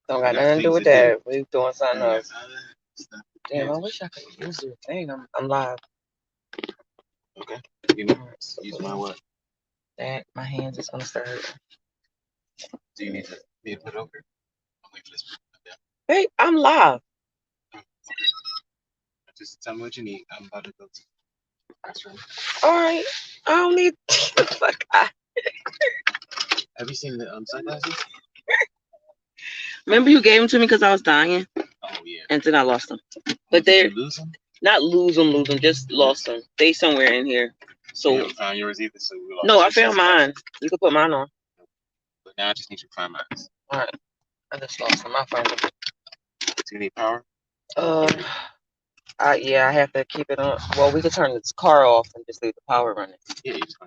Don't got nothing to do with that. We doing something else. Damn, I wish I could use your thing. I'm live. Okay. Use my what? That my hands is gonna start hurting. Do you need to put it over? I'll wait for this. Hey, I'm live. Okay. Just tell me what you need. I'm about to go to the restroom. All right. I don't need the fuck out. Have you seen the sunglasses? Remember you gave them to me because I was dying? Oh, yeah. And then I lost them. But they're lose them? Not lose them, just lost them. They somewhere in here. So you haven't found yours either, so we lost. No, I found mine. You can put mine on. But now I just need you to find mine. All right. I just lost them. I find them. Do you need power? Yeah, I have to keep it on. Well, we could turn this car off and just leave the power running. Yeah, you just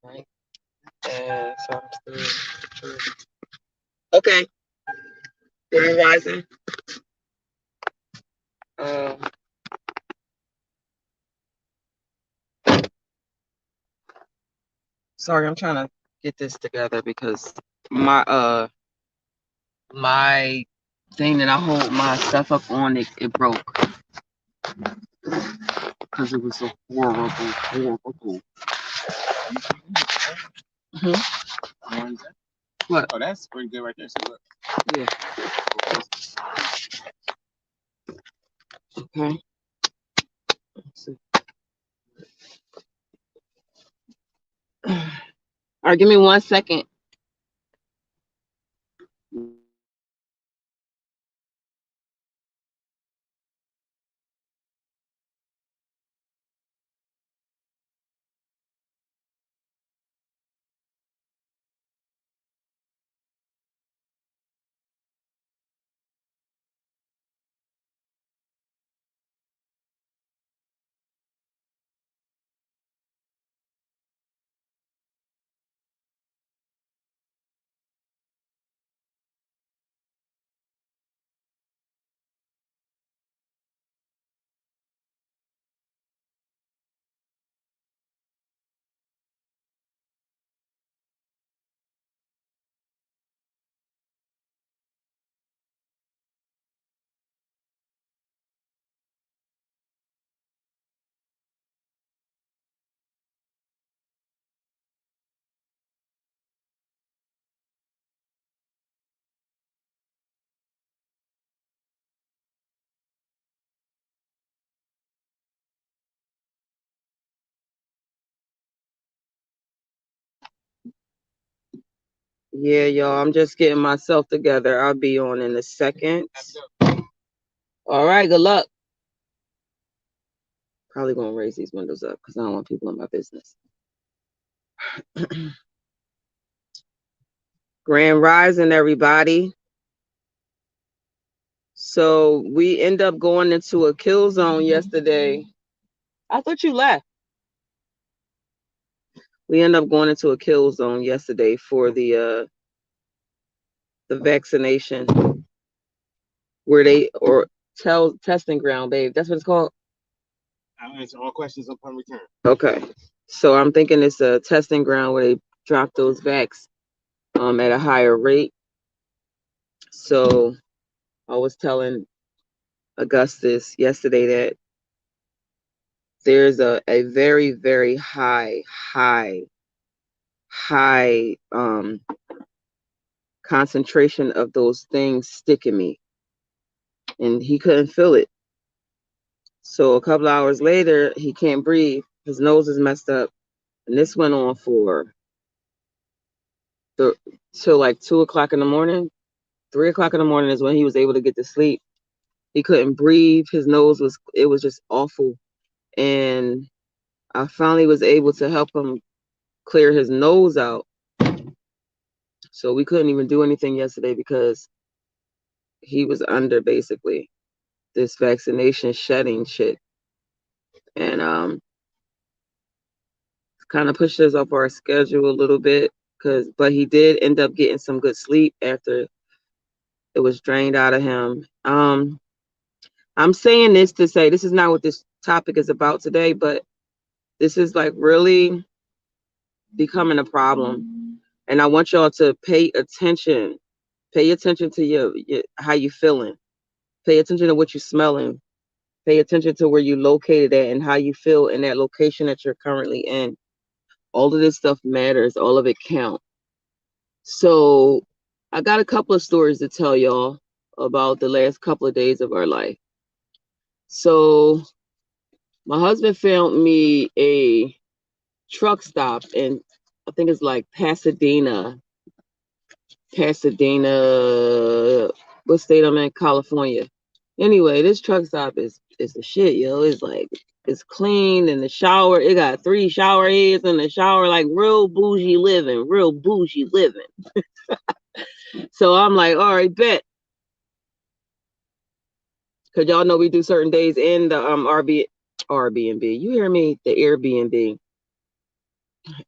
right. And so I'm still. Okay. Grand Rising. Sorry, I'm trying to get this together because my thing that I hold my stuff up on it broke because it was so horrible. What? Oh, that's pretty good right there. So look. Yeah. Okay. Let's see. All right, give me 1 second. Yeah, y'all, I'm just getting myself together. I'll be on in a second. All right, good luck. Probably gonna raise these windows up because I don't want people in my business. Grand Rising, everybody. So we end up going into a kill zone yesterday. I thought you left. We end up going into a kill zone yesterday for the vaccination, where they testing ground, babe. That's what it's called. I'll answer all questions upon return. Okay, so I'm thinking it's a testing ground where they drop those vax at a higher rate. So I was telling Augustus yesterday that there's a very, very high concentration of those things sticking me, and he couldn't feel it. So a couple hours later, he can't breathe. His nose is messed up, and this went on for till like 2 o'clock in the morning. 3 o'clock in the morning is when he was able to get to sleep. He couldn't breathe. His nose was just awful, and I finally was able to help him clear his nose out. So we couldn't even do anything yesterday because he was under basically this vaccination shedding shit, and kind of pushed us off our schedule a little bit but he did end up getting some good sleep after it was drained out of him. I'm saying this to say this is not what this topic is about today, but this is like really becoming a problem. And I want y'all to pay attention. Pay attention to your how you feeling. Pay attention to what you're smelling. Pay attention to where you located at and how you feel in that location that you're currently in. All of this stuff matters. All of it counts. So I got a couple of stories to tell y'all about the last couple of days of our life. So my husband found me a truck stop in, I think it's like Pasadena, what state I'm in? California. Anyway, this truck stop is the shit, yo. It's like it's clean in the shower. It got 3 shower heads in the shower, like real bougie living, real bougie living. So I'm like, all right, bet. Cause y'all know we do certain days in the Airbnb. You hear me? The Airbnb.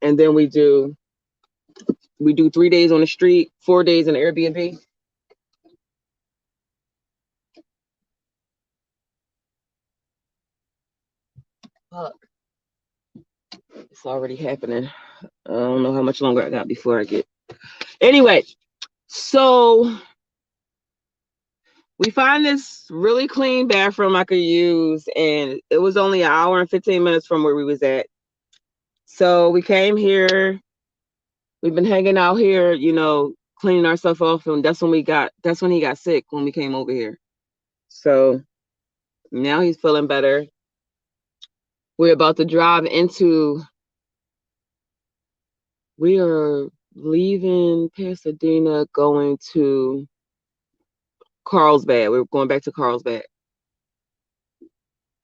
And then we do 3 days on the street, 4 days in the Airbnb. Fuck. It's already happening. I don't know how much longer I got before I get. Anyway, so we find this really clean bathroom I could use, and it was only an hour and 15 minutes from where we was at. So we came here. We've been hanging out here, cleaning ourselves off, and that's when he got sick when we came over here. So now he's feeling better. We're about to drive into. We are leaving Pasadena, going to Carlsbad. We're going back to Carlsbad.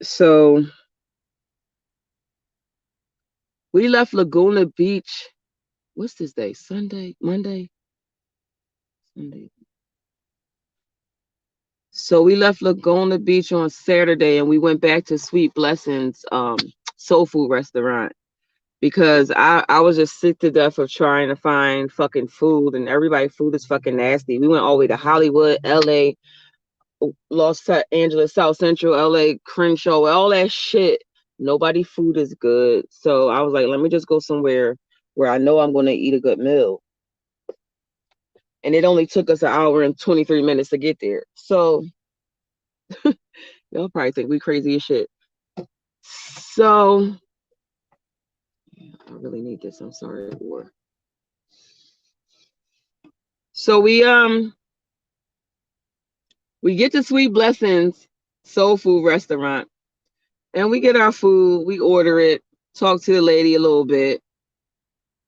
So we left Laguna Beach. What's this day? Sunday, Monday, Sunday. So we left Laguna Beach on Saturday, and we went back to Sweet Blessings soul food restaurant because I was just sick to death of trying to find fucking food, and everybody's food is fucking nasty. We went all the way to Hollywood, LA, Los Angeles, South Central, LA, Crenshaw, all that shit. Nobody food is good. So I was like, let me just go somewhere where I know I'm going to eat a good meal. And it only took us an hour and 23 minutes to get there. So y'all probably think we crazy as shit. So I really need this. I'm sorry, war. So we get to Sweet Blessings soul food restaurant, and we get our food, we order it, talk to the lady a little bit.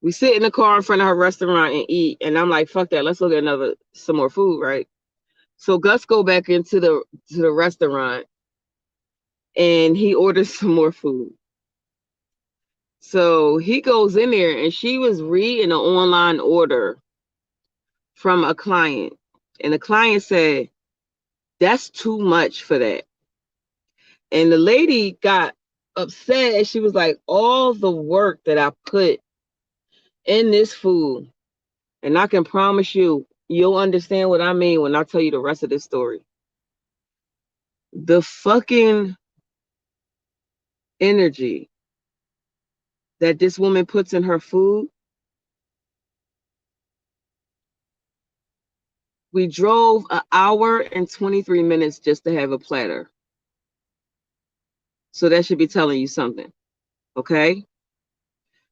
We sit in the car in front of her restaurant and eat, and I'm like, fuck that, let's go get some more food, right? So Gus go back into the restaurant, and he orders some more food. So he goes in there, and she was reading an online order from a client, and the client said, that's too much for that. And the lady got upset. She was like, all the work that I put in this food, and I can promise you, you'll understand what I mean when I tell you the rest of this story. The fucking energy that this woman puts in her food. We drove an hour and 23 minutes just to have a platter. So that should be telling you something. Okay.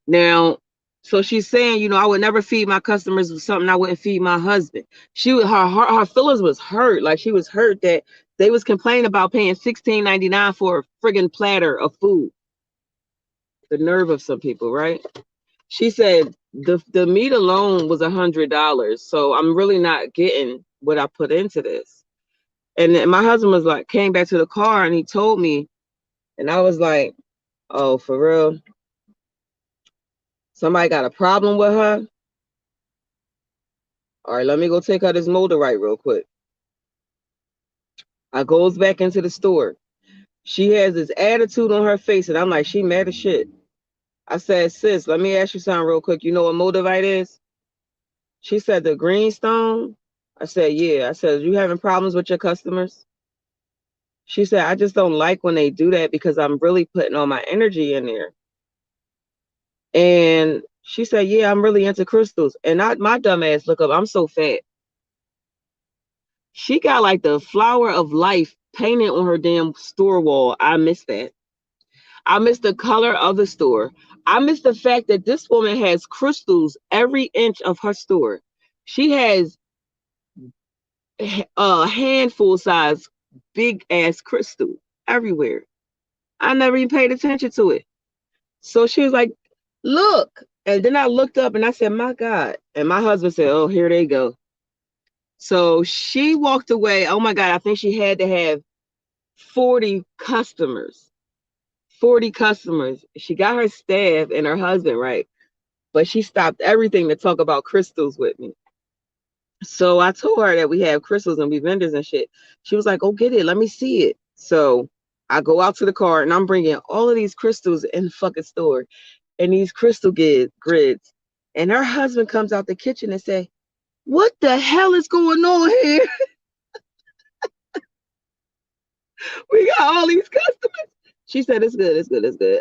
Now, so she's saying, I would never feed my customers with something I wouldn't feed my husband. Her feelings was hurt. Like she was hurt that they was complaining about paying $16.99 for a friggin' platter of food. The nerve of some people, right? She said the meat alone was $100. So I'm really not getting what I put into this. And then my husband was like, came back to the car and he told me, and I was like, oh, for real? Somebody got a problem with her? All right, let me go take her this Moldorite real quick. I goes back into the store. She has this attitude on her face, and I'm like, she mad as shit. I said, sis, let me ask you something real quick. You know what Moldorite is? She said, the green stone. I said, yeah. I said, you having problems with your customers? She said, I just don't like when they do that because I'm really putting all my energy in there. And She said, yeah, I'm really into crystals. And my dumb ass look up, I'm so fat. She got like the flower of life painted on her damn store wall. I miss that. I miss the color of the store. I miss the fact that this woman has crystals every inch of her store. She has a handful size, big ass crystal everywhere. I never even paid attention to it. So she was like, look. And then I looked up and I said, my God. And my husband said, oh, here they go. So she walked away. Oh my God. I think she had to have 40 customers. 40 customers. She got her staff and her husband, right? But she stopped everything to talk about crystals with me. So I told her that we have crystals and we vendors and shit. She was like, "Oh, get it. Let me see it." So I go out to the car and I'm bringing all of these crystals in the fucking store and these crystal grids. And her husband comes out the kitchen and say, "What the hell is going on here? We got all these customers." She said, "It's good. It's good. It's good."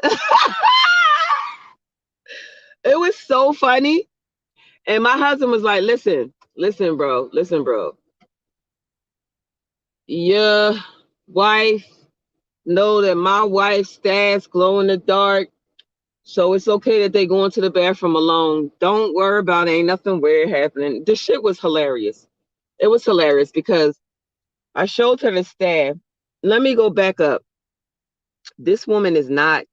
It was so funny. And my husband was like, "Listen, listen, bro. Listen, bro. Your wife know that my wife's stats glow in the dark. So it's okay that they go into the bathroom alone. Don't worry about it. Ain't nothing weird happening." This shit was hilarious. It was hilarious because I showed her the staff. Let me go back up. This woman is not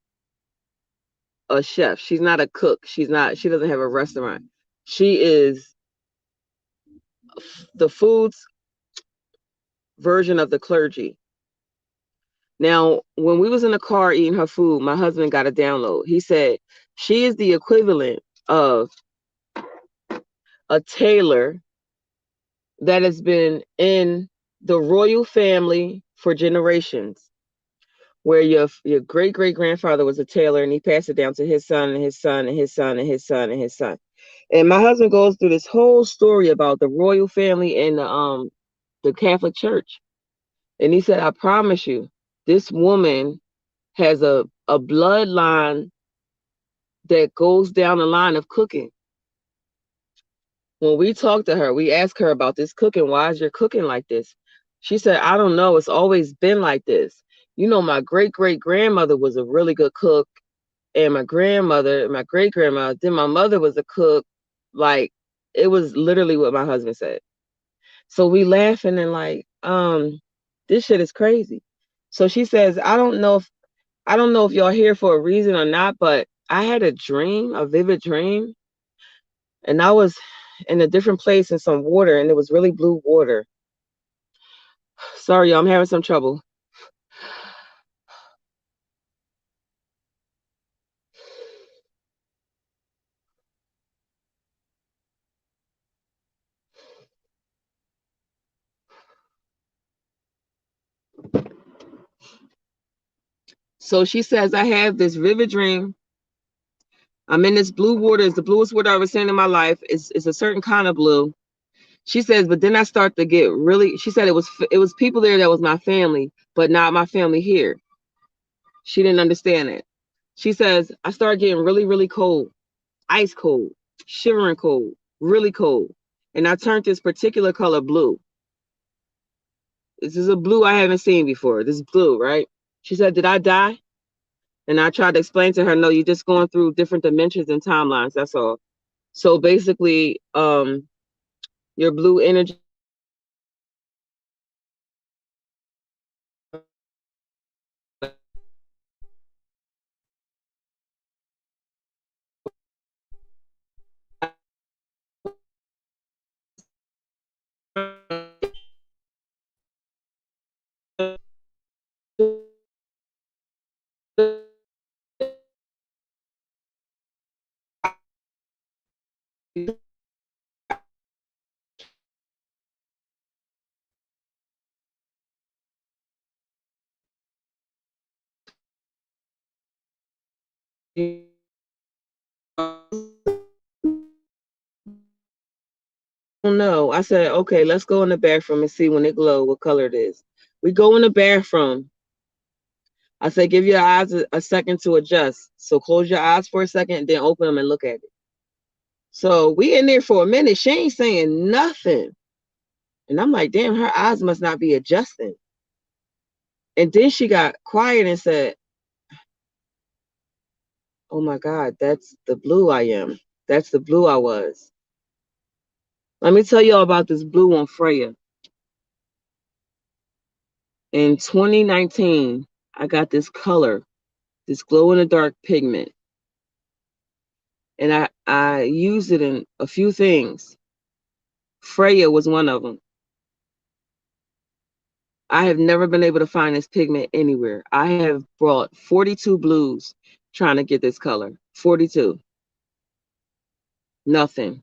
a chef. She's not a cook. She doesn't have a restaurant. She is the food's version of the clergy. Now, when we was in the car eating her food, my husband got a download. He said she is the equivalent of a tailor that has been in the royal family for generations, where your great great grandfather was a tailor and he passed it down to his son and his son and his son and his son and his son. And my husband goes through this whole story about the royal family and the Catholic Church. And he said, I promise you, this woman has a bloodline that goes down the line of cooking. When we talked to her, we asked her about this cooking. Why is your cooking like this? She said, I don't know. It's always been like this. You know, my great great grandmother was a really good cook, and my grandmother, my great grandmother, then my mother was a cook. Like, it was literally what my husband said. So we laughing and like, this shit is crazy. So she says, I don't know if y'all here for a reason or not, but I had a dream, a vivid dream, and I was in a different place in some water, and it was really blue water. Sorry, y'all, I'm having some trouble. So she says, I have this vivid dream. I'm in this blue water. It's the bluest water I've ever seen in my life. It's a certain kind of blue. She says, but then I start to get really. She said it was people there that was my family, but not my family here. She didn't understand it. She says I started getting really really cold, ice cold, shivering cold, really cold, and I turned this particular color blue. This is a blue I haven't seen before. This is blue, right? She said, did I die? And I tried to explain to her, no, you're just going through different dimensions and timelines. That's all. So basically, your blue energy. No, I said, okay, let's go in the bathroom and see when it glow what color it is. We go in the bathroom. I said, give your eyes a second to adjust. So close your eyes for a second and then open them and look at it. So we in there for a minute. She ain't saying nothing. And I'm like, damn, her eyes must not be adjusting. And then she got quiet and said, oh my God, that's the blue I am. That's the blue I was. Let me tell y'all about this blue on Freya. In 2019, I got this color, this glow in the dark pigment. And I used it in a few things. Freya was one of them. I have never been able to find this pigment anywhere. I have brought 42 blues trying to get this color. 42. Nothing.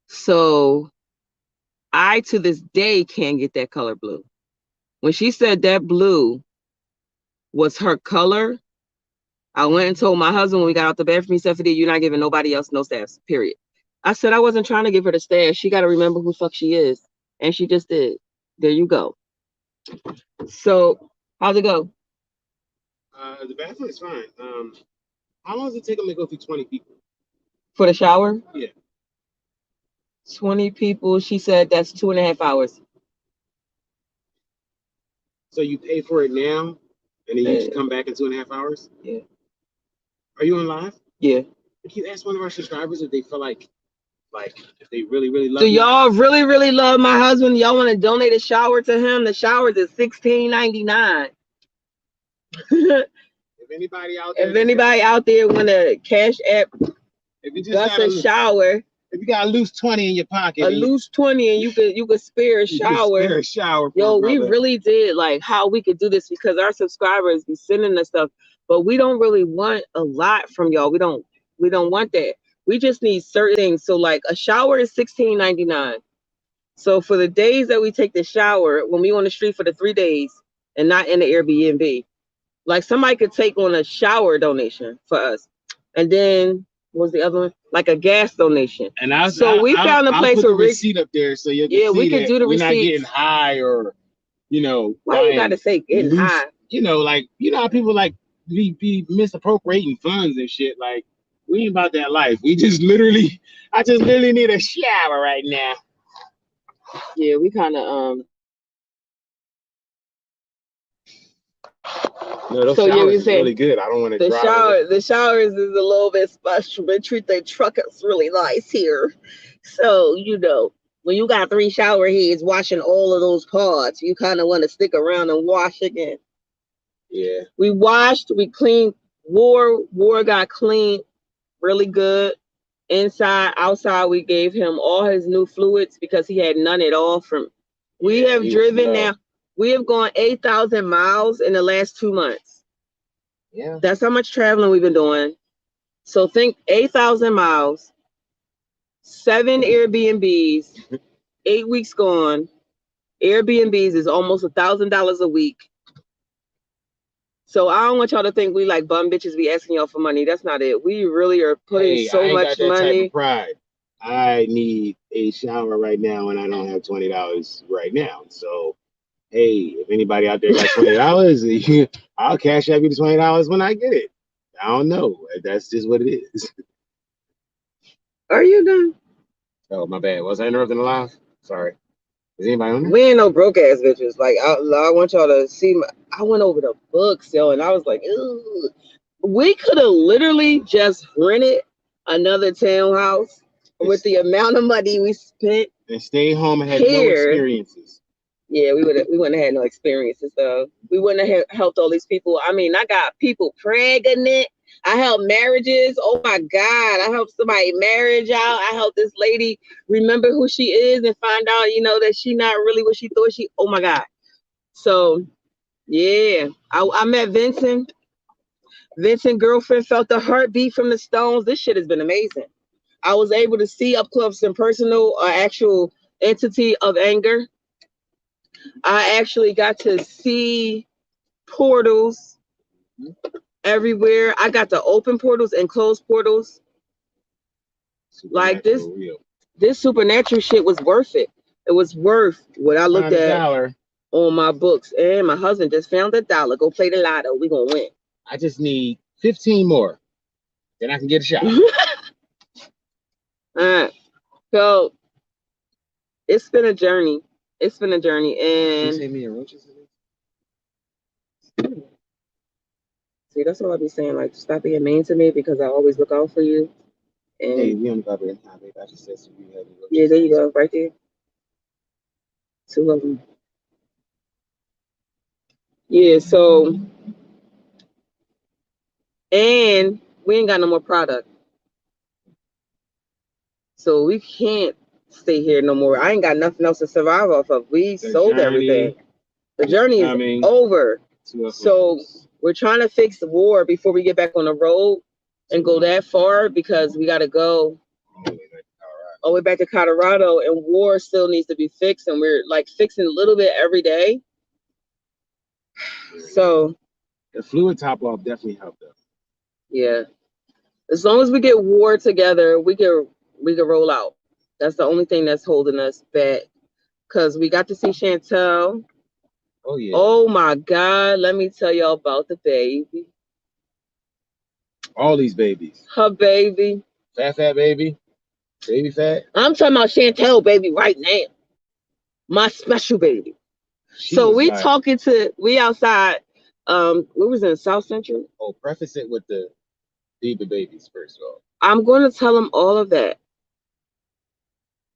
So I, to this day, can't get that color blue. When she said that blue was her color, I went and told my husband when we got out the bathroom, he said, Fidel, you're not giving nobody else no staffs, period. I said, I wasn't trying to give her the staff. She got to remember who the fuck she is. And she just did. There you go. So, how's it go? The bathroom is fine. How long does it take them to go through 20 people? For the shower? Yeah. 20 people. She said that's 2.5 hours. So you pay for it now, and then you just come back in 2.5 hours? Yeah. Are you on live? Yeah. Can you ask one of our subscribers if they feel like if they really, really love Do me? y'all really, really love my husband? Y'all want to donate a shower to him? The showers is $16.99. If anybody out there want to cash app, if you just got a shower, if you got a loose 20 in your pocket, loose 20, and you could spare a shower. Spare a shower. Yo, we really did like how we could do this because our subscribers be sending us stuff, but we don't really want a lot from y'all. We don't want that. We just need certain things. So like a shower is $16.99. So for the days that we take the shower, when we on the street for the 3 days and not in the Airbnb, like somebody could take on a shower donation for us. And then what was the other one? Like a gas donation. And we found a place where receipt up there so you can see we could do the we're not receipts. getting high or why you gotta say getting loose, high? Like how people like be misappropriating funds and shit. Like we ain't about that life. I just literally need a shower right now. Yeah, we kind of No, so yeah, we saying really good. I don't want to the shower. The showers is a little bit special. They treat their truckers really nice here. So when you got 3 shower heads washing all of those parts, you kind of want to stick around and wash again. Yeah. We washed. We cleaned. War got cleaned really good. Inside, outside, we gave him all his new fluids because he had none at all from. We have driven now. We have gone 8,000 miles in the last 2 months. Yeah. That's how much traveling we've been doing. So think 8,000 miles, 7 Airbnbs, 8 weeks gone. Airbnbs is almost $1,000 a week. So I don't want y'all to think we like bum bitches be asking y'all for money. That's not it. We really are putting so much money. Type of pride. I need a shower right now and I don't have $20 right now. So hey, if anybody out there got $20, I'll cash out you the $20 when I get it. I don't know. That's just what it is. Are you done? Oh, my bad. Was I interrupting the live? Sorry. Is anybody on there? We ain't no broke ass bitches. Like I want y'all to see. I went over the books, yo, and I was like, ugh. We could have literally just rented another townhouse with the amount of money we spent and stay home and had no experiences. Yeah, we wouldn't have had no experiences though. We wouldn't have helped all these people. I mean, I got people pregnant. I helped marriages. Oh my God. I helped somebody marriage out. I helped this lady remember who she is and find out, that she not really what she thought she. Oh my God. So yeah. I met Vincent. Vincent's girlfriend felt the heartbeat from the Stones. This shit has been amazing. I was able to see up close and personal actual entity of anger. I actually got to see portals everywhere. I got to open portals and close portals. Like this supernatural shit was worth it. It was worth what I looked at on my books. And my husband just found $1. Go play the lotto. We gonna win. I just need 15 more. Then I can get a shower. So it's been a journey. It's been a journey, You and say me and roaches? see, that's what I be saying. Like, stop being mean to me because I always look out for you. And Hey, we on the vibrating high, babe. I just said so you have roaches. yeah, there you go, right there. Two of them. Yeah. So, and we ain't got no more product, so we can't stay here no more. I ain't got nothing else to survive off of. We sold everything. The journey is over. So we're trying to fix the war before we get back on the road and go that far because we got to go all the way back to Colorado, and war still needs to be fixed, and we're like fixing a little bit every day. So the fluid top off definitely helped us. Yeah, as long as we get war together, we can roll out. That's the only thing that's holding us back because we got to see Chantel. Oh yeah. Oh my God! Let me tell y'all about the baby. All these babies. Her baby. Fat baby. Baby fat. I'm talking about Chantel baby right now. My special baby. So we like, we outside. We was in South Central. Oh, preface it with the Diva babies first of all. I'm going to tell them all of that.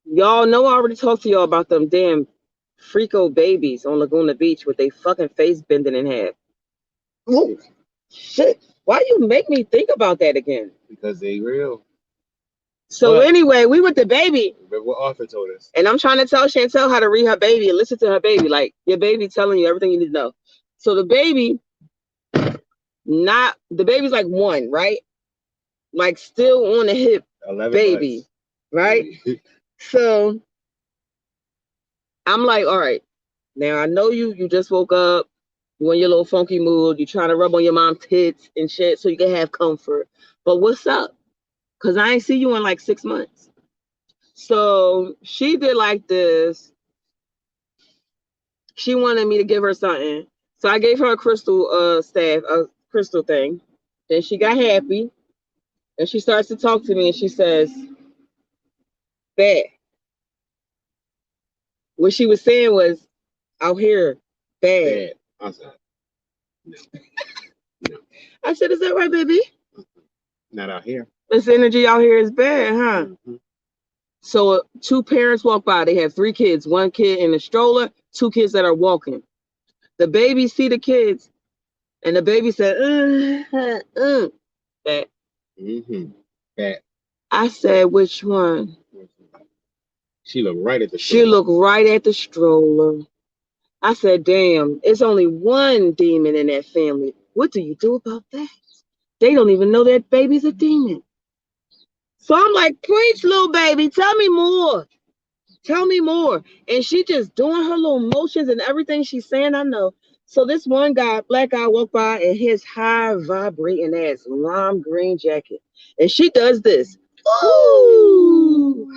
Y'all know I already talked to y'all about them damn freako babies on Laguna Beach with they fucking face bending in half. Ooh, shit. Why you make me think about that again? Because they real. So anyway, we with the baby. What Arthur told us. And I'm trying to tell Chantel how to read her baby and listen to her baby. Like, your baby telling you everything you need to know. So the baby's like 1, right? Like still on the hip 11 baby, months. Right? So I'm like, all right, now I know you just woke up, you in your little funky mood, you trying to rub on your mom's tits and shit so you can have comfort. But what's up? Because I ain't see you in like 6 months. So she did like this. She wanted me to give her something. So I gave her a crystal staff, a crystal thing. Then she got happy. And she starts to talk to me and she says, bad. What she was saying was, out here, bad. I said, no. No. I said, is that right, baby? Not out here. This energy out here is bad, huh? Mm-hmm. So 2 parents walk by. They have 3 kids, 1 kid in a stroller, 2 kids that are walking. The baby see the kids, and the baby said, that. Mm-hmm. That. I said, which one? She looked right at the stroller. She looked right at the stroller. I said, damn, it's only 1 demon in that family. What do you do about that? They don't even know that baby's a demon. So I'm like, preach, little baby. Tell me more. Tell me more. And she just doing her little motions and everything she's saying, I know. So this one guy, black guy, walked by in his high vibrating ass lime green jacket. And she does this. Ooh.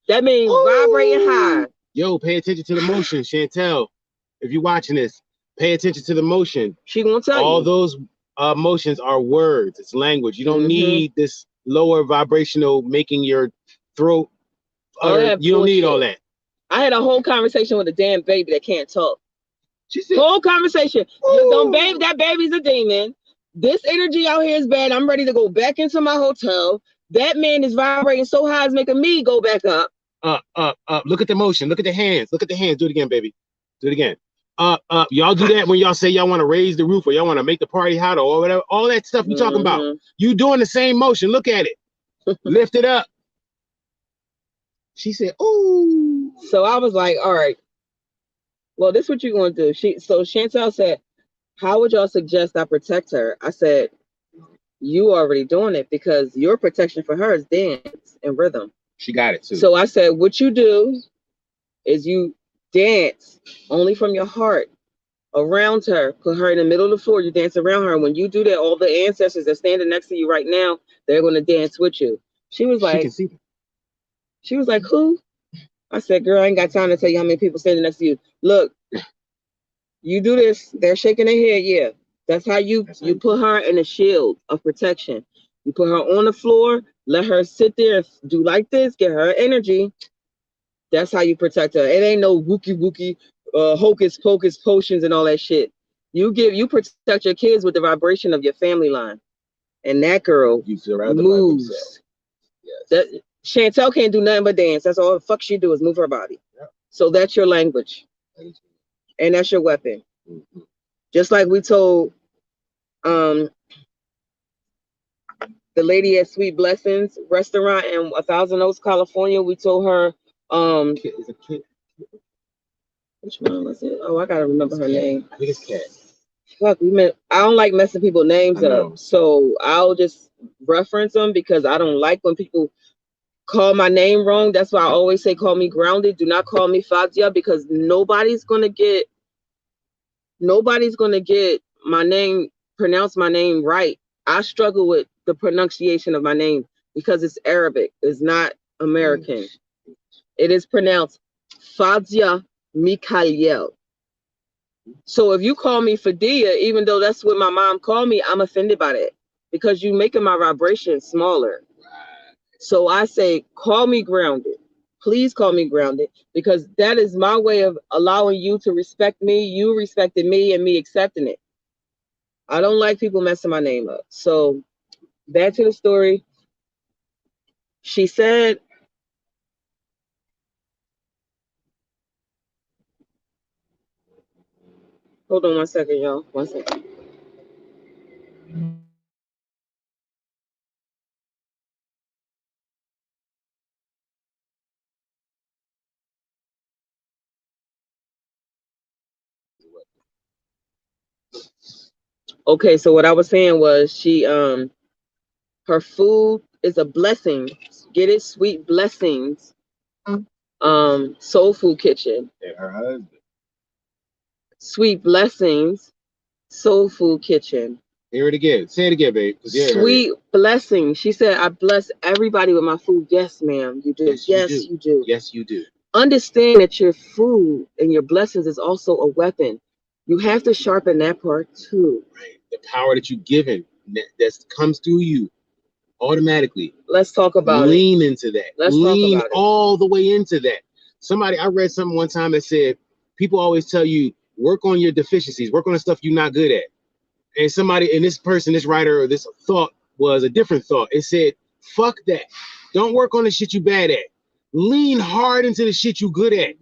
That means vibrating high. Yo, pay attention to the motion, Chantel. If you're watching this, pay attention to the motion. She gonna tell you. All those motions are words. It's language. You don't need this lower vibrational making your throat utter. You don't need all that. I had a whole conversation with a damn baby that can't talk. She said, whole conversation. That baby's a demon. This energy out here is bad. I'm ready to go back into my hotel. That man is vibrating so high, it's making me go back up. Up. Look at the motion. Look at the hands. Look at the hands. Do it again, baby. Do it again. Up. Y'all do that when y'all say y'all want to raise the roof or y'all want to make the party hotter or whatever. All that stuff you talking about. You doing the same motion. Look at it. Lift it up. She said, "Ooh." So I was like, all right. Well, this is what you're going to do. So Chantel said, how would y'all suggest I protect her? I said, you already doing it because your protection for her is dance and rhythm. She got it too. So I said, what you do is you dance only from your heart around her. Put her in the middle of the floor. You dance around her. When you do that, all the ancestors that standing next to you right now, they're going to dance with you. She was like, she was like, who? I said, girl, I ain't got time to tell you how many people standing next to you. Look, you do this. They're shaking their head. Yeah. That's how you put her in a shield of protection. You put her on the floor, let her sit there and do like this, get her energy. That's how you protect her. It ain't no wookie wookie, hocus pocus potions and all that shit. You protect your kids with the vibration of your family line, and that girl moves. Yes. That Chantel can't do nothing but dance. That's all the fuck she do is move her body. Yeah. So that's your language, and that's your weapon. Mm-hmm. Just like we told the lady at Sweet Blessings restaurant in 1,000 Oaks, California, we told her which one was it? Oh, I gotta remember her name. I think it's Kat. Fuck, I don't like messing people's names up, so I'll just reference them because I don't like when people call my name wrong. That's why I always say call me Grounded. Do not call me Fazia because nobody's gonna get my name, pronounce my name right. I struggle with the pronunciation of my name because it's Arabic. It's not American. It is pronounced Fazia Mikhail. So if you call me Fadia, even though that's what my mom called me, I'm offended by that because you're making my vibration smaller. So I say, call me Grounded. Please call me Grounded because that is my way of allowing you to respect me, you respecting me, and me accepting it. I don't like people messing my name up. So back to the story. She said, hold on one second, y'all. One second. Okay, so what I was saying was her food is a blessing. Get it? Sweet Blessings. Soul Food Kitchen. And her husband. Sweet Blessings Soul Food Kitchen. Hear it again. Say it again, babe. Sweet Blessings. She said, I bless everybody with my food. Yes, ma'am, you do. Yes, you do. Yes, you do. Understand that your food and your blessings is also a weapon. You have to sharpen that part too. Right. The power that you're given that comes through you automatically. Let's talk about Lean into that. Lean all the way into that. I read something one time that said, people always tell you, work on your deficiencies, work on the stuff you're not good at. And this writer, or this thought was a different thought. It said, fuck that. Don't work on the shit you bad at. Lean hard into the shit you good at.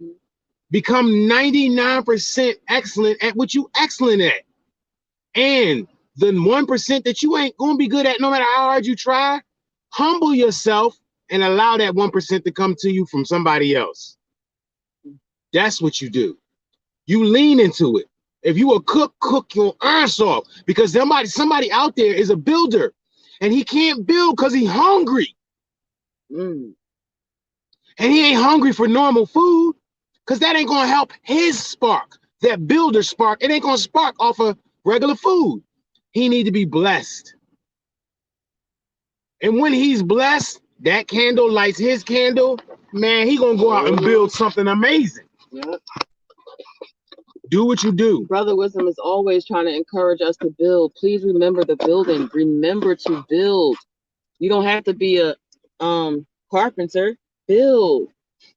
Become 99% excellent at what you excellent at. And the 1% that you ain't gonna be good at, no matter how hard you try, humble yourself and allow that 1% to come to you from somebody else. That's what you do. You lean into it. If you a cook your ass off, because somebody out there is a builder and he can't build because he's hungry. And he ain't hungry for normal food because that ain't gonna help his spark, that builder spark. It ain't gonna spark off of regular food. He need to be blessed. And when he's blessed, that candle lights his candle, man, he gonna go out and build something amazing. Yeah. Do what you do. Brother Wisdom is always trying to encourage us to build. Please remember the building. Remember to build. You don't have to be a carpenter. Build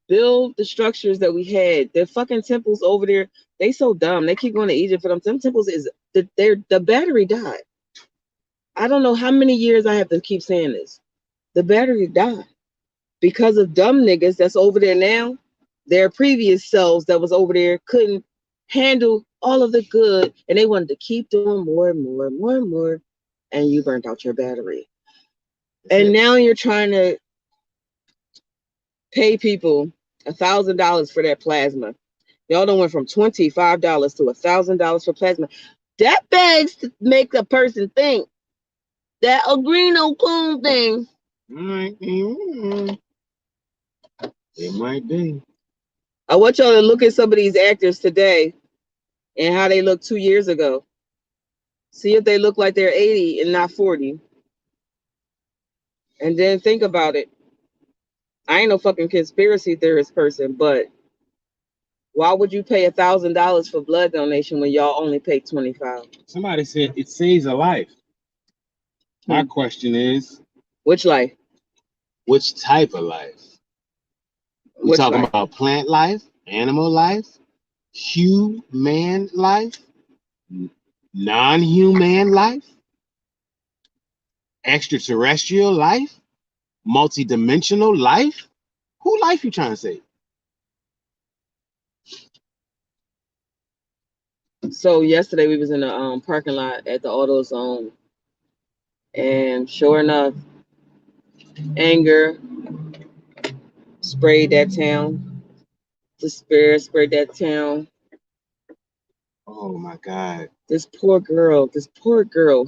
the structures that we had. The fucking temples over there, they so dumb. They keep going to Egypt for them. Them temples is the battery died. I don't know how many years I have to keep saying this. The battery died because of dumb niggas that's over there now. Their previous selves that was over there couldn't handle all of the good, and they wanted to keep doing more and more and more and more, and you burnt out your battery. And now you're trying to pay people $1,000 for that plasma. Y'all done went from $25 to $1,000 for plasma. That begs to make a person think that Agrino Coon thing. It might be. I want y'all to look at some of these actors today and how they look 2 years ago. See if they look like they're 80 and not 40. And then think about it. I ain't no fucking conspiracy theorist person, but why would you pay $1,000 for blood donation when y'all only pay $25? Somebody said it saves a life. My question is, Which life? which type of life? We Which talking life? about plant life, animal life, human life, non-human life, extraterrestrial life, multidimensional life? Who life you trying to say? So yesterday we was in the parking lot at the AutoZone, and sure enough, anger sprayed that town. Despair sprayed that town. Oh my God. This poor girl,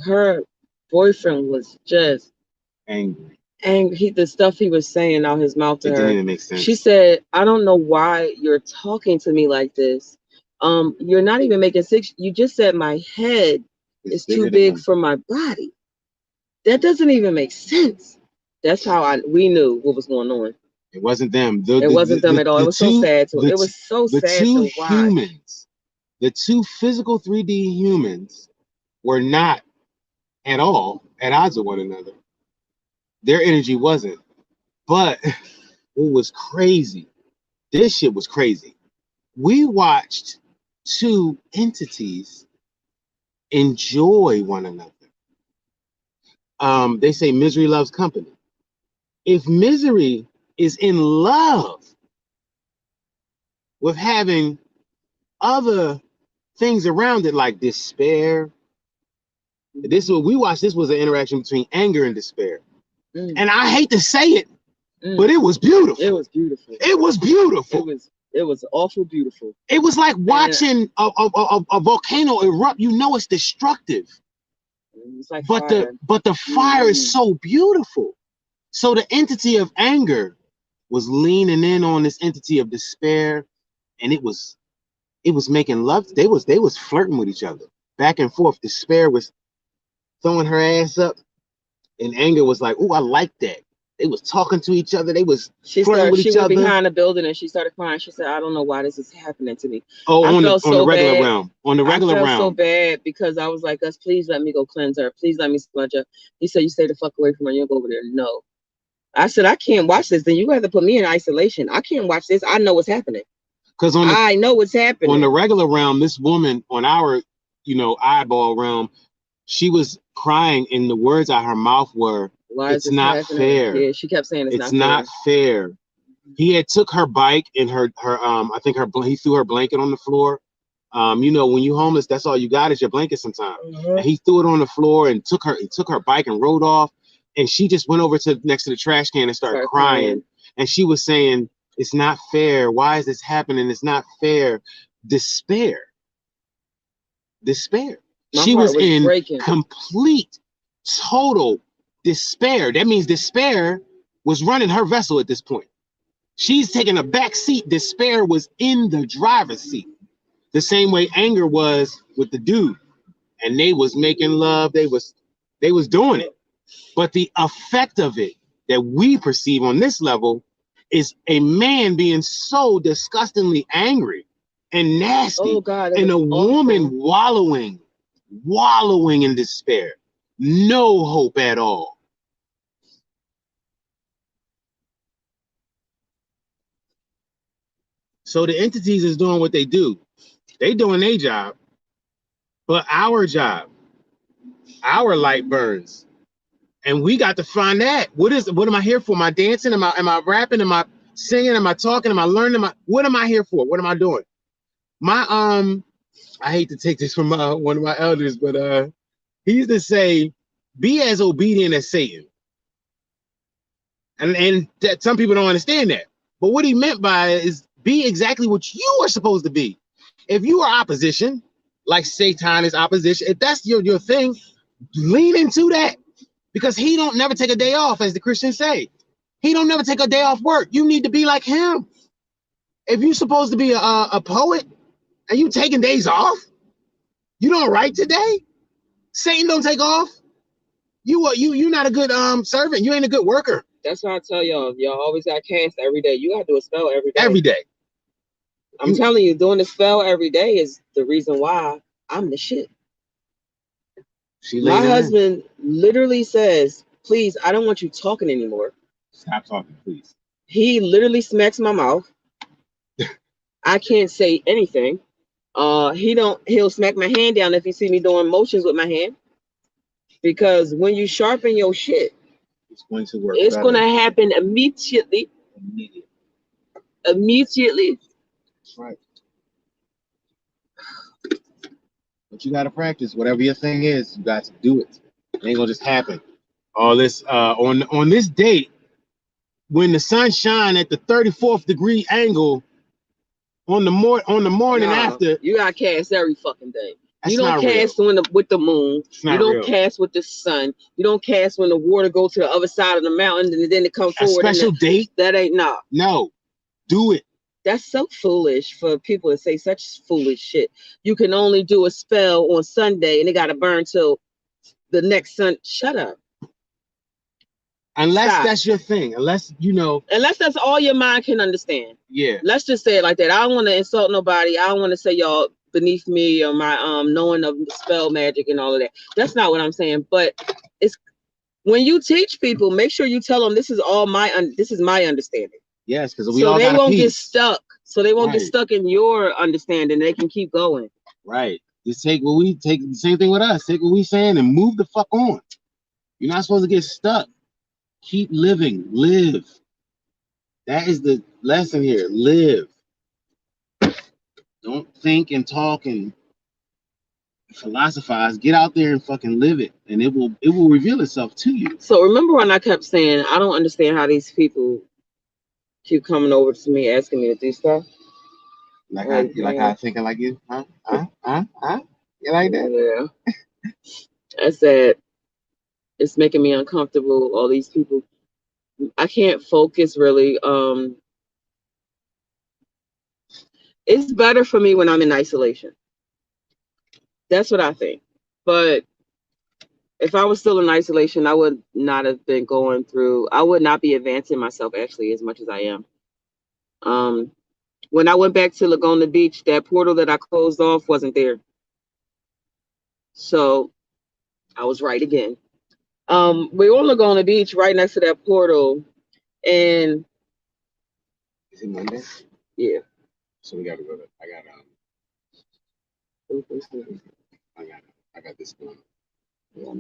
her boyfriend was just Angry. angry. The stuff he was saying out his mouth to It didn't her. even make She sense. said, "I don't know why you're talking to me like this. You're not even making sense. You just said my head It's is too bigger than big him. for my body. That doesn't even make sense." That's how we knew what was going on. It wasn't them. It wasn't them at all. It was so sad to. It was so The sad two to watch. humans, the two physical 3D humans were not at all at odds with one another. Their energy wasn't. But it was crazy. This shit was crazy. We watched two entities enjoy one another. They say misery loves company. If misery is in love with having other things around it like despair, this is what we watched. This was an interaction between anger and despair. And I hate to say it, but it was beautiful. It was beautiful. It was beautiful. It was awful beautiful. It was like watching a volcano erupt. You know it's destructive. It's like but fire. the fire is so beautiful. So the entity of anger was leaning in on this entity of despair, and it was making love. They was flirting with each other back and forth. Despair was throwing her ass up, and anger was like, "Oh, I like that." They was talking to each other. They was flirting with each went other. behind the building and she started crying. She said, "I don't know why this is happening to me." Oh, I on felt the regular bad. realm. On the regular I felt realm. so bad because I was like, "Us, please let me go cleanse her. Please let me smudge her." He said, "You stay the fuck away from her. You'll go over there." No. I said, "I can't watch this. Then you have to put me in isolation. I can't watch this. I know what's happening. Because I know what's happening." On the regular realm, this woman on our, eyeball realm, she was crying, and the words out her mouth were, "Why "It's not happening?" fair." Yeah, she kept saying it's not fair. He had took her bike and her I think he threw her blanket on the floor. When you homeless, that's all you got is your blanket sometimes. And he threw it on the floor and took her bike and rode off. And she just went over to next to the trash can and started crying. And she was saying, "It's not fair. Why is this happening? It's not fair." Despair. She was in breaking. Complete, total despair. That means despair was running her vessel at this point. She's taking a back seat. Despair was in the driver's seat. The same way anger was with the dude. And they was making love. They was doing it. But the effect of it that we perceive on this level is a man being so disgustingly angry and nasty. Oh God, and a woman wallowing in despair. No hope at all. So the entities is doing what they do. They doing their job. But our job, our light burns. And we got to find that. What am I here for? Am I dancing? Am I rapping? Am I singing? Am I talking? Am I learning? What am I here for? What am I doing? I hate to take this from one of my elders, but he used to say, "Be as obedient as Satan." And that some people don't understand that. But what he meant by it is be exactly what you are supposed to be. If you are opposition, like Satan is opposition, if that's your thing, lean into that. Because he don't never take a day off, as the Christians say. He don't never take a day off work. You need to be like him. If you're supposed to be a poet and you taking days off, you don't write today. Satan don't take off. You're not a good servant. You ain't a good worker. That's why I tell y'all always got cast every day. You got to do a spell every day. Every day. I'm telling you, doing the spell every day is the reason why I'm the shit. My husband literally says, "Please, I don't want you talking anymore. Stop talking, please." He literally smacks my mouth. I can't say anything. He'll smack my hand down if he see me doing motions with my hand. Because when you sharpen your shit, it's going to work. It's going to happen immediately. Immediately. That's right. But you got to practice. Whatever your thing is, you got to do it. It ain't gonna just happen. All this on this date, when the sun shine at the 34th degree angle on the morning after. You got to cast every fucking day. That's you don't cast with the moon. You don't cast with the sun. You don't cast when the water goes to the other side of the mountain and then it comes forward. A special date? That ain't No. Do it. That's so foolish for people to say such foolish shit. You can only do a spell on Sunday and it got to burn till the next sun. Shut up. Unless that's your thing. Unless that's all your mind can understand. Yeah. Let's just say it like that. I don't want to insult nobody. I don't want to say y'all beneath me or my knowing of spell magic and all of that. That's not what I'm saying. But it's when you teach people, make sure you tell them this is my understanding. Yes, because they won't get stuck. So they won't get stuck in your understanding. They can keep going. Right. Just take the same thing with us. Take what we saying and move the fuck on. You're not supposed to get stuck. Keep living. Live. That is the lesson here. Live. Don't think and talk and philosophize. Get out there and fucking live it, and it will reveal itself to you. So remember when I kept saying I don't understand how these people keep coming over to me asking me to do stuff. Like how thinking like you, huh? You like that? Yeah. I said it's making me uncomfortable. All these people, I can't focus really. It's better for me when I'm in isolation. That's what I think. But if I was still in isolation, I would not have been going through. I would not be advancing myself actually as much as I am. When I went back to Laguna Beach, that portal that I closed off wasn't there. So I was right again. We're on Laguna Beach, right next to that portal, and is it Monday? Yeah. So we got to go to. I got this going. Yeah.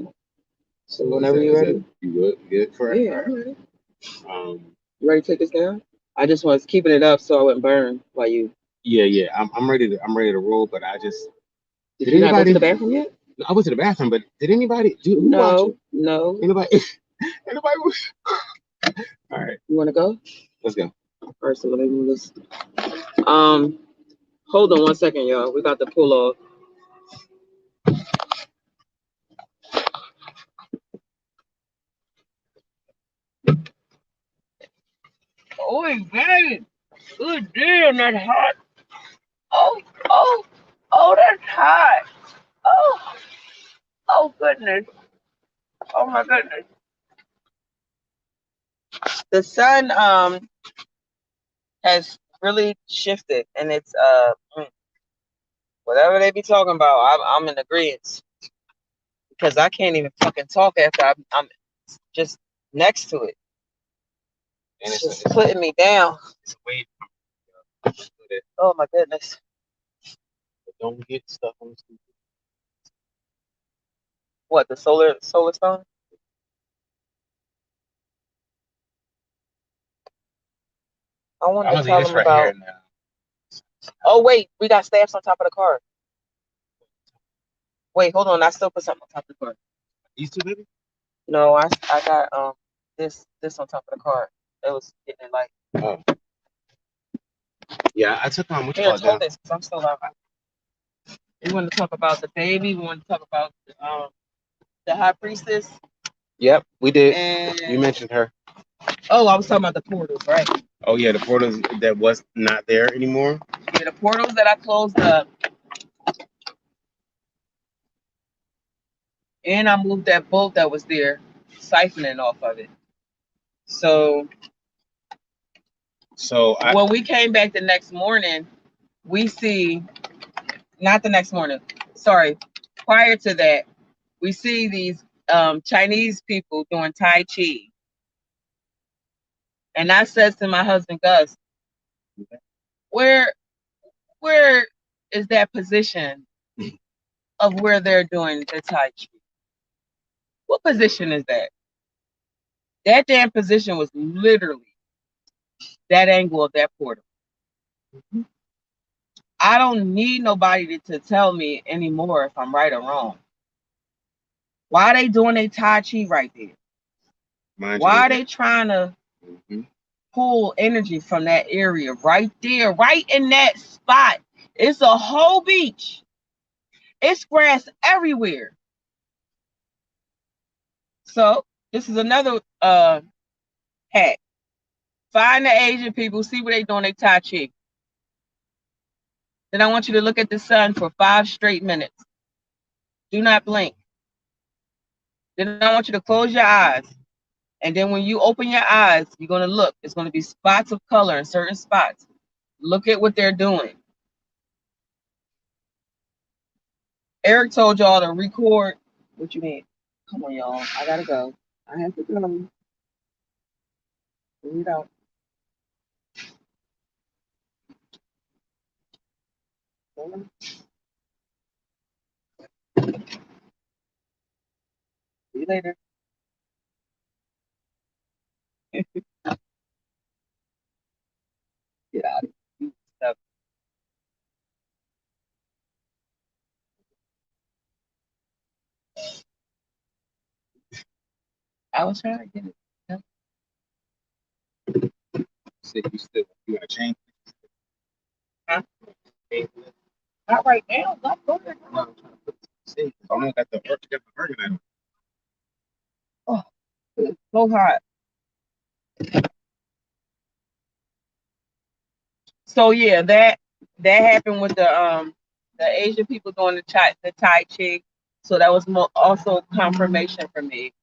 So whenever you're ready. You good for it? Yeah, I'm ready. You ready to take this down? I just was keeping it up so I wouldn't burn while you. Yeah. I'm ready to roll, but I just. Did you not go to the bathroom yet? I went to the bathroom, but did anybody do? No. Anybody? All right. You want to go? Let's go. All right, so let me move this. Hold on 1 second, y'all. We got to pull off. Oh, man. Good damn, that's hot. Oh, that's hot. Oh, goodness. Oh, my goodness. The sun has really shifted, and it's whatever they be talking about, I'm in agreement because I can't even fucking talk after I'm just next to it. And it's just putting me down. It's weight. Oh my goodness! Don't get stuck on the stupid. What, the solar stone? I want to tell them right about. Oh wait, we got staffs on top of the car. Wait, hold on. I still put something on top of the car. These two, baby? No, I got this on top of the car. It was getting it light. Oh. Yeah, I took on what you call it. Hold this, because I'm still out. We want to talk about the baby. We want to talk about the high priestess. Yep, we did. And you mentioned her. Oh, I was talking about the portals, right? Oh yeah, the portals that was not there anymore. Yeah, the portals that I closed up. And I moved that bolt that was there, siphoning off of it. So when we came back the next morning, we see, not the next morning, sorry, prior to that, we see these Chinese people doing Tai Chi. And I says to my husband, Gus, where where is that position of where they're doing the Tai Chi? What position is that? That damn position was literally that angle of that portal. I don't need nobody to tell me anymore if I'm right or wrong. Why are they doing a Tai Chi right there? Why are they trying to pull energy from that area right there, right in that spot? It's a whole beach. It's grass everywhere. So this is another hack. Find the Asian people, see what they doing they Tai Chi. Then I want you to look at the sun for 5 straight minutes. Do not blink. Then I want you to close your eyes. And then when you open your eyes, you're going to look. It's going to be spots of color in certain spots. Look at what they're doing. Eric told y'all to record. What you mean? Come on, y'all. I got to go. I have to go. Read out. See you later. Get out of here. Stuff. I was trying to get it. Said you want to change? Huh? Not right now. Not good. See, I got the organizer. Oh, it's so hot. So yeah, that happened with the Asian people doing the Tai Chi. So that was also confirmation for me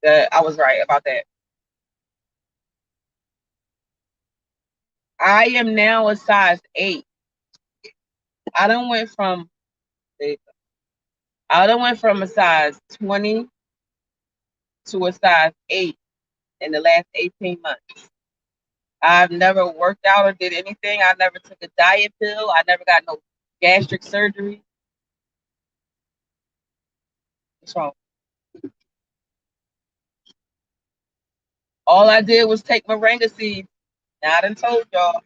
that I was right about that. I am now a size 8. I done went from a size 20 to a size 8 in the last 18 months. I've never worked out or did anything. I never took a diet pill. I never got no gastric surgery. What's wrong? All I did was take moringa seeds. Now I done told y'all,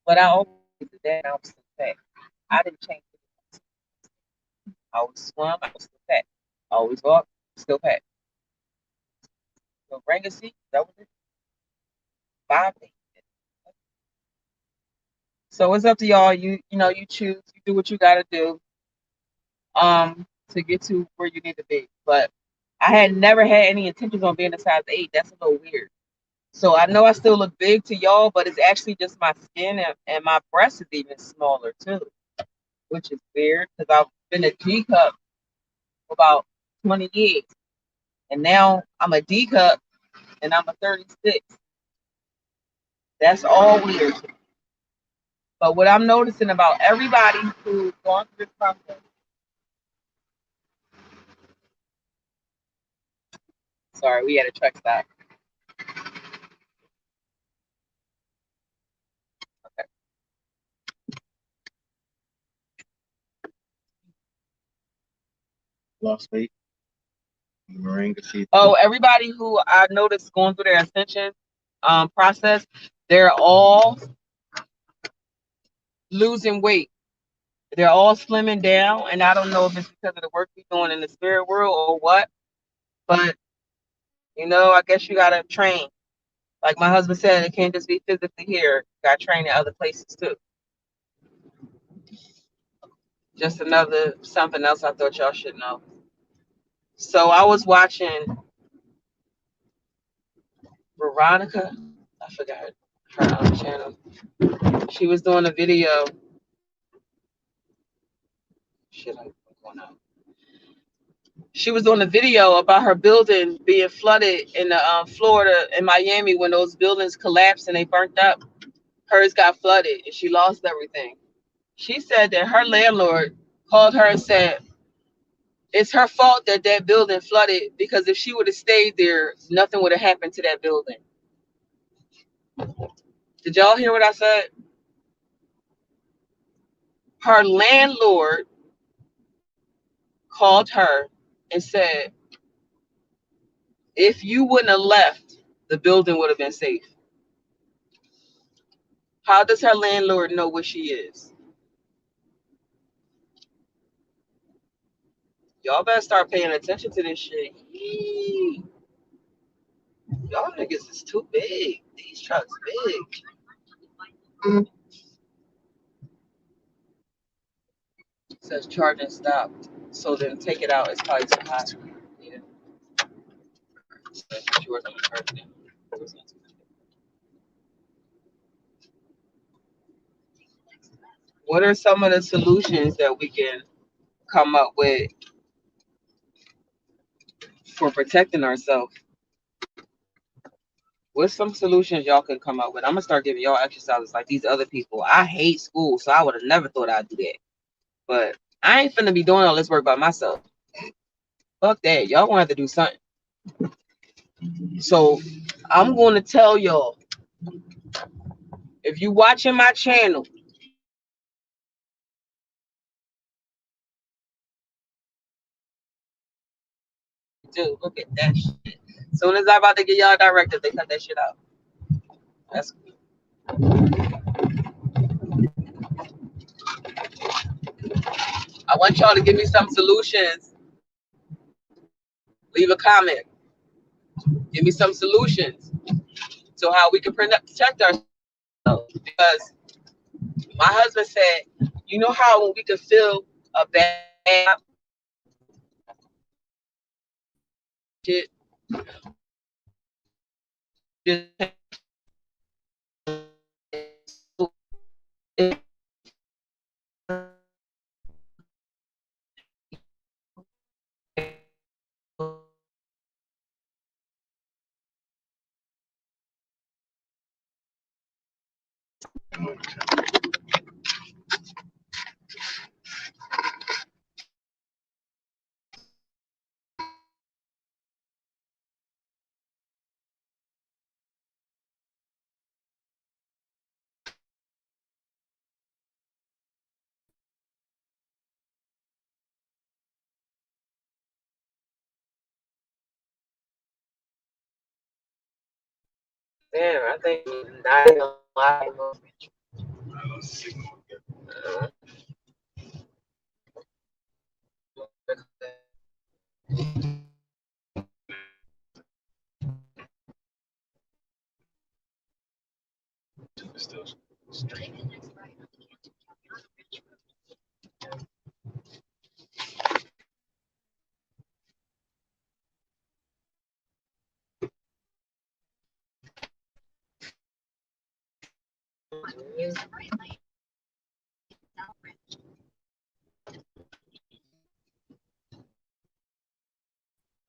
but I always did that. I was still fat. I didn't change it. I always swum. I was still fat. I always walk. Still fat. Moringa seeds. That was it. 5 days. So it's up to y'all. You choose. You do what you got to do. To get to where you need to be. But I had never had any intentions on being a size 8. That's a little weird. So I know I still look big to y'all, but it's actually just my skin and my breast is even smaller too, which is weird because I've been a G cup for about 20 years. And now I'm a D cup and I'm a 36. That's all weird. But what I'm noticing about everybody who's gone through this process, sorry, we had a truck stop. Okay. Lost weight. Moringa seeds. Oh, everybody who I noticed going through their ascension process, they're all losing weight. They're all slimming down, and I don't know if it's because of the work we're doing in the spirit world or what, but I guess you gotta train. Like my husband said, it can't just be physically here. You gotta train in other places too. Just another something else I thought y'all should know. So I was watching Veronica. I forgot her channel. She was doing a video. Shit, I'm going out. She was doing a video about her building being flooded in Florida and Miami when those buildings collapsed and they burnt up. Hers got flooded and she lost everything. She said that her landlord called her and said, It's her fault that that building flooded, because if she would have stayed there, nothing would have happened to that building. Did y'all hear what I said? Her landlord called her and said, if you wouldn't have left, the building would have been safe. How does her landlord know where she is? Y'all better start paying attention to this shit. Yee. Y'all niggas is too big. These trucks big. It says charging stopped. So then take it out. It's probably too hot. Yeah. What are some of the solutions that we can come up with for protecting ourselves? What's some solutions y'all can come up with? I'm gonna start giving y'all exercises like these other people. I hate school, so I would have never thought I'd do that. But I ain't finna be doing all this work by myself. Fuck that. Y'all gonna have to do something. So I'm gonna tell y'all, if you watching my channel, dude, look at that shit. As soon as I'm about to get y'all directed, they cut that shit out. That's I want y'all to give me some solutions. Leave a comment. Give me some solutions to how we can protect ourselves. Because my husband said, you know how when we can feel a bad shit, just damn, I think not even lying.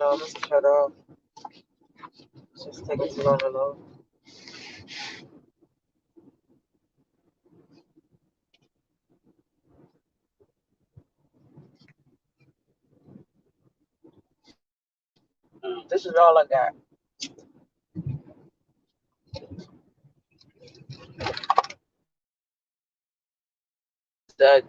No, I'm just shut off. It's just taking too long to load. This is all I got. Done.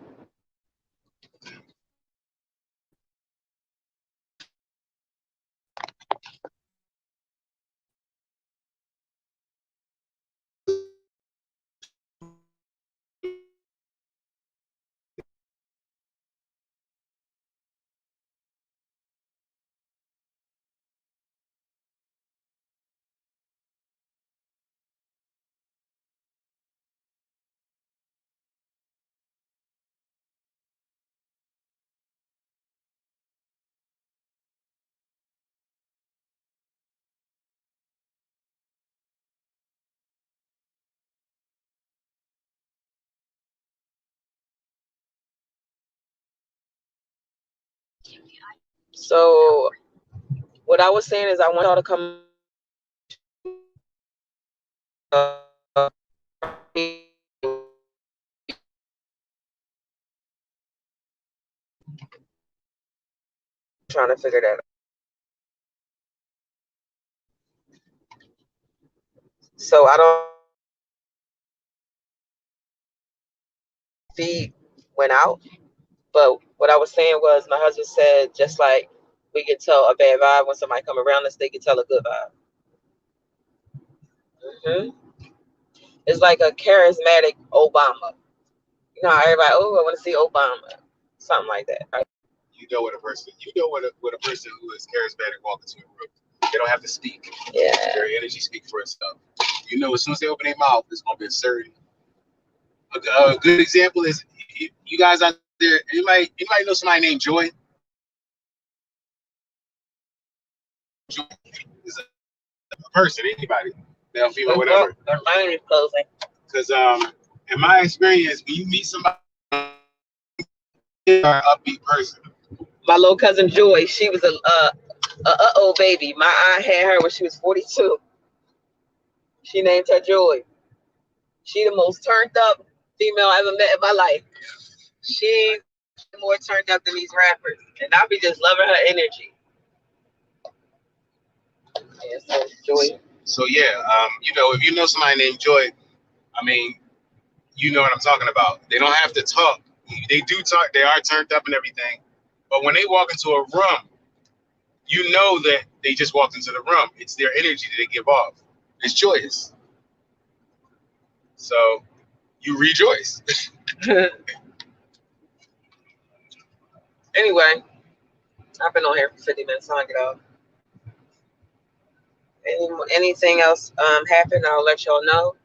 So what I was saying is I want y'all to come trying to figure that out. So I don't feed went out, but what I was saying was my husband said just like we can tell a bad vibe when somebody come around us, they can tell a good vibe. It's like a charismatic Obama. You know how everybody, oh, I want to see Obama, something like that. Right? What a person who is charismatic walk into a room. They don't have to speak. Yeah. Their energy speaks for itself. You know, as soon as they open their mouth, it's gonna be a certain. A good example is you guys out there. Anybody know somebody named Joy? Joy is a person, anybody, male, female, whatever. Their mind is closing. Because in my experience, when you meet somebody, they are an upbeat person. My little cousin Joy, she was a oh baby. My aunt had her when she was 42. She named her Joy. She the most turned up female I ever met in my life. She more turned up than these rappers, and I be just loving her energy. Yeah, so Joy. So yeah, you know, if you know somebody named Joy, I mean, you know what I'm talking about. They don't have to talk. They do talk. They are turned up and everything, but when they walk into a room, you know that they just walked into the room. It's their energy that they give off. It's joyous. So you rejoice. Anyway, I've been on here for 50 minutes. So I get off. Anything else happen? I'll let y'all know.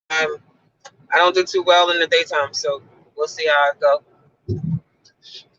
I don't do too well in the daytime, so we'll see how it go.